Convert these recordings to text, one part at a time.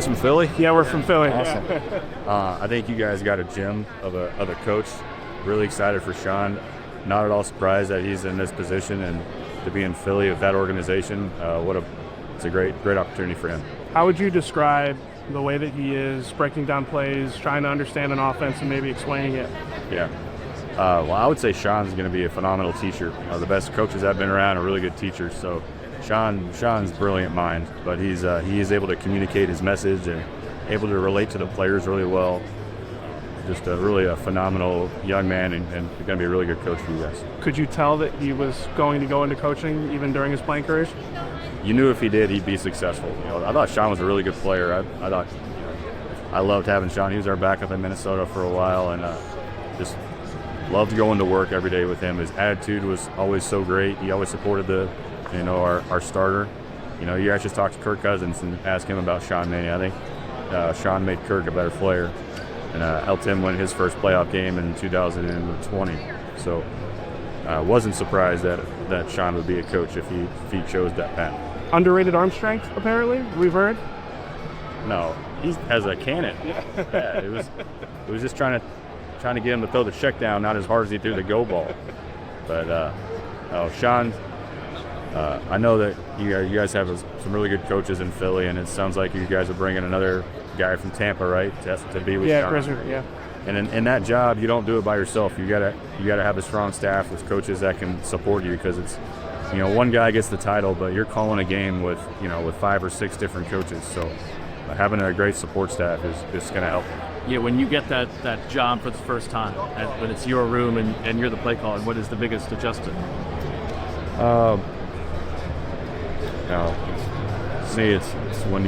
guys from Philly? Yeah, we're from Philly. Awesome. I think you guys got a gem of a coach. Really excited for Sean. Not at all surprised that he's in this position and to be in Philly with that organization. It's a great opportunity for him. How would you describe the way that he is breaking down plays, trying to understand an offense and maybe explaining it? Yeah. Well, I would say Sean's going to be a phenomenal teacher. The best coaches I've been around are really good teachers. So Sean's brilliant mind, but he is able to communicate his message and able to relate to the players really well. Just really a phenomenal young man and going to be a really good coach for you guys. Could you tell that he was going to go into coaching even during his playing career? You knew if he did, he'd be successful. I thought Sean was a really good player. I thought I loved having Sean. He was our backup in Minnesota for a while, and just loved going to work every day with him. His attitude was always so great. He always supported our starter. You guys just talked to Kirk Cousins and asked him about Sean Mannion. I think Sean made Kirk a better player and helped him win his first playoff game in 2020. So I wasn't surprised that Sean would be a coach if he chose that path. Underrated arm strength, apparently, we've heard. No, he has a cannon. Yeah, it was just trying to get him to throw the check down, not as hard as he threw the go ball. But Sean, I know that you guys have some really good coaches in Philly, and it sounds like you guys are bringing another guy from Tampa, right, to be with Sean. Yeah. And in that job, you don't do it by yourself. You gotta have a strong staff with coaches that can support you, because it's one guy gets the title, but you're calling a game with 5 or 6 different coaches. So having a great support staff is going to help. Yeah, when you get that job for the first time, when it's your room and you're the play caller, what is the biggest adjustment? See, it's when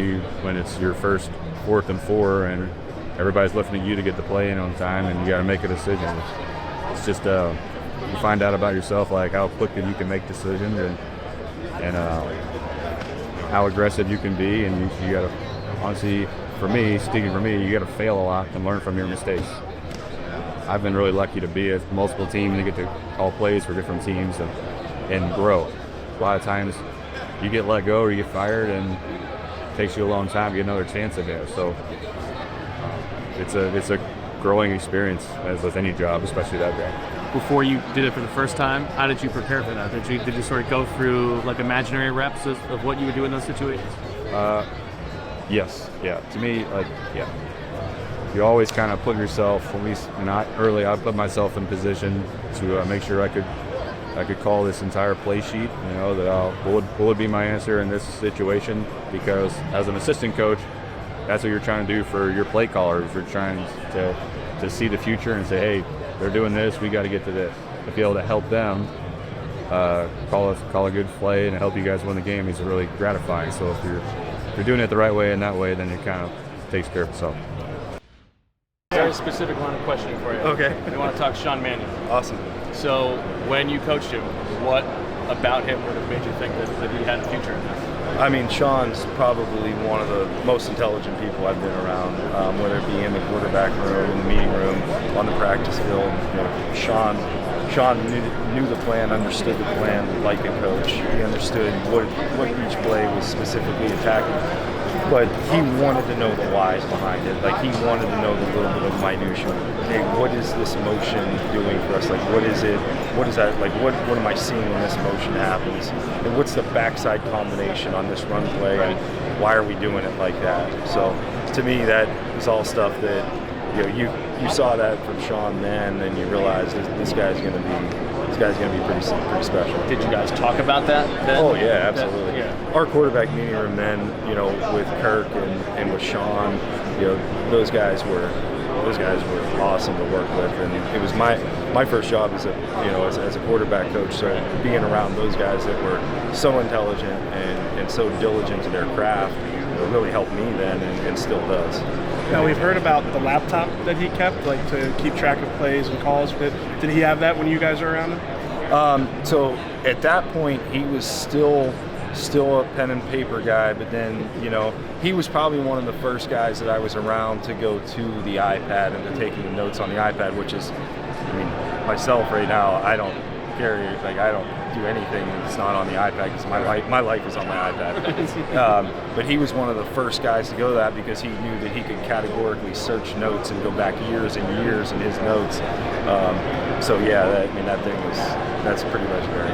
it's your first 4th and 4 and everybody's looking at you to get the play in on time, and you got to make a decision. It's just you find out about yourself, like how quickly you can make decisions and how aggressive you can be, and you got to, honestly, speaking for me, you got to fail a lot and learn from your mistakes. I've been really lucky to be at multiple teams and get to call plays for different teams and grow. A lot of times you get let go or you get fired, and it takes you a long time to get another chance at it. So it's a growing experience, as with any job, especially that job. Before you did it for the first time, how did you prepare for that? Did you sort of go through like imaginary reps of what you would do in those situations? Yes. Yeah. To me, you always kind of put yourself, at least not early, I put myself in position to make sure I could call this entire play sheet, what would be my answer in this situation, because as an assistant coach, that's what you're trying to do for your play callers. You're trying to see the future and say, hey, they're doing this, we got to get to this. To be able to help them call a good play and help you guys win the game is really gratifying. So if you're doing it the right way and that way, then it kind of takes care of itself. Very specific line of questioning for you. Okay. We want to talk Sean Mannion. Awesome. So when you coached him, what about him would have made you think that he had a future in this? I mean, Sean's probably one of the most intelligent people I've been around, whether it be in the quarterback room, in the meeting room, on the practice field. Sean knew the plan, understood the plan like a coach. He understood what each play was specifically attacking. But he wanted to know the whys behind it. Like, he wanted to know the little bit of minutia. Hey, what is this motion doing for us? Like, what is it? What is that? Like, what am I seeing when this motion happens? And what's the backside combination on this run play? And why are we doing it like that? So, to me, that is all stuff that you saw that from Sean then, and you realized this guy's going to be pretty special. Did you guys talk about that then? Oh yeah, absolutely. Our quarterback meeting room then, with Kirk and with Sean, those guys were awesome to work with, and it was my first job as a quarterback coach. So being around those guys that were so intelligent and so diligent to their craft, really helped me then, and still does. Now, we've heard about the laptop that he kept, like to keep track of plays and calls. Did he have that when you guys were around him? So at that point, he was still a pen and paper guy, but then, he was probably one of the first guys that I was around to go to the iPad and to taking the notes on the iPad, which is, myself right now, I don't carry, I don't do anything that's not on the iPad, because my life is on my iPad. But he was one of the first guys to go to that, because he knew that he could categorically search notes and go back years and years in his notes. So yeah, that thing that's pretty legendary.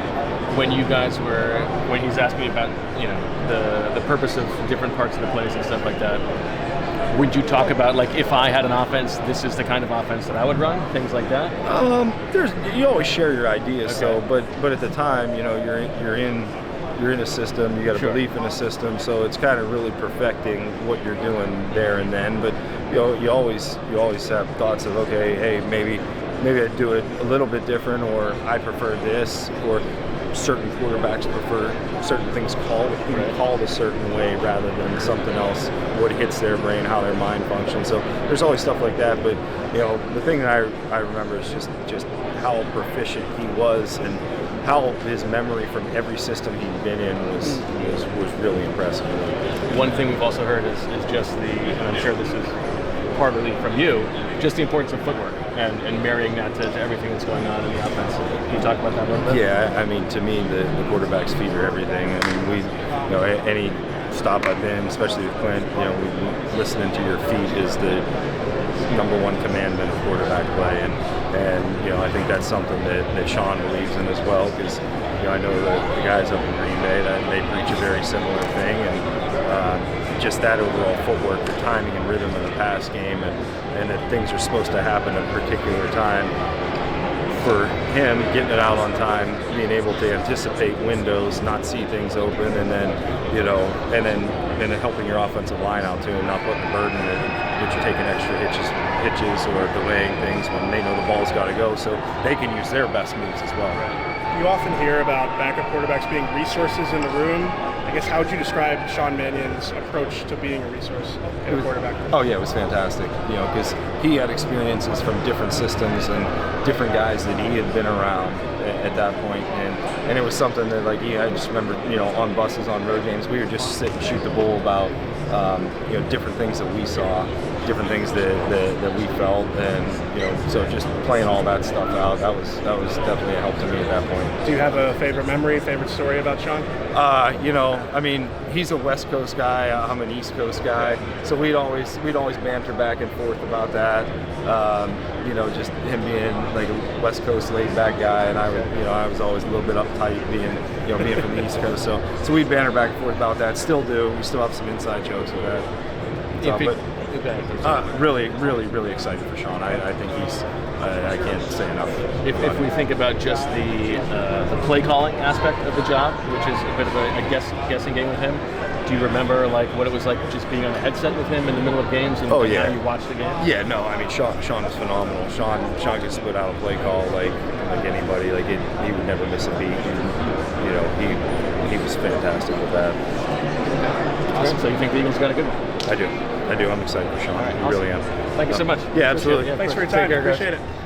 When he's asking me about, you know, the purpose of different parts of the plays and stuff like that, would you talk about, like, if I had an offense, this is the kind of offense that I would run, things like that? You always share your ideas, Okay. so but at the time, you know, you're in a system, you got a Sure. belief in a system, so it's kind of really perfecting what you're doing there and then. But you know, you always have thoughts of, okay, hey, maybe I'd do it a little bit different, or I prefer this, or certain quarterbacks prefer certain things called a certain way rather than something else, what hits their brain, how their mind functions. So there's always stuff like that. But you know, the thing that I remember is just how proficient he was, and how his memory from every system he'd been in was really impressive. One thing we've also heard is just and I'm sure this is partly from you, just the importance of footwork and marrying that to everything that's going on in the offense. Can you talk about that a little bit? Yeah, I mean, to me, the quarterback's feet are everything. I mean, any stop I've been, especially with Klint, you know, listening to your feet is the number one commandment of quarterback play, and you know, I think that's something that Sean believes in as well, because you know, I know the guys up in Green Bay, that they preach a very similar thing, and just that overall footwork, the timing and rhythm of the pass game, and that things are supposed to happen at a particular time. For him, getting it out on time, being able to anticipate windows, not see things open, and then helping your offensive line out too, and not putting the burden that you're taking extra hitches or delaying things when they know the ball's got to go, so they can use their best moves as well. You often hear about backup quarterbacks being resources in the room. I guess, how would you describe Sean Mannion's approach to being a resource in a quarterback room? Oh yeah, it was fantastic. You know, because he had experiences from different systems and different guys that he had been around at that point, and it was something that, like, I just remember, you know, on buses, on road games, we would just sit and shoot the bull about you know, different things that we saw, different things that we felt, and you know, so just playing all that stuff out, that was definitely a help to me at that point. Do you have a favorite memory, favorite story about Sean? You know, I mean, he's a West Coast guy, I'm an East Coast guy, so we'd always banter back and forth about that. You know, just him being like a West Coast laid back guy, and I was always a little bit uptight being from the East Coast. So we'd banter back and forth about that. Still do. We still have some inside jokes with that. Really, really, really excited for Sean. I think he's. I can't say enough. If we think about just the play calling aspect of the job, which is a bit of a guessing game with him, do you remember like what it was like just being on a headset with him in the middle of games and how you watched the game? Yeah, no, I mean Sean is phenomenal. Sean could spit out a play call like anybody. Like he would never miss a beat. And, you know, he was fantastic with that. Awesome. So you think the Eagles got a good one? I do. I'm excited for Sean. I really am. Thank you so much. Yeah, absolutely. Thanks for your time. Appreciate it.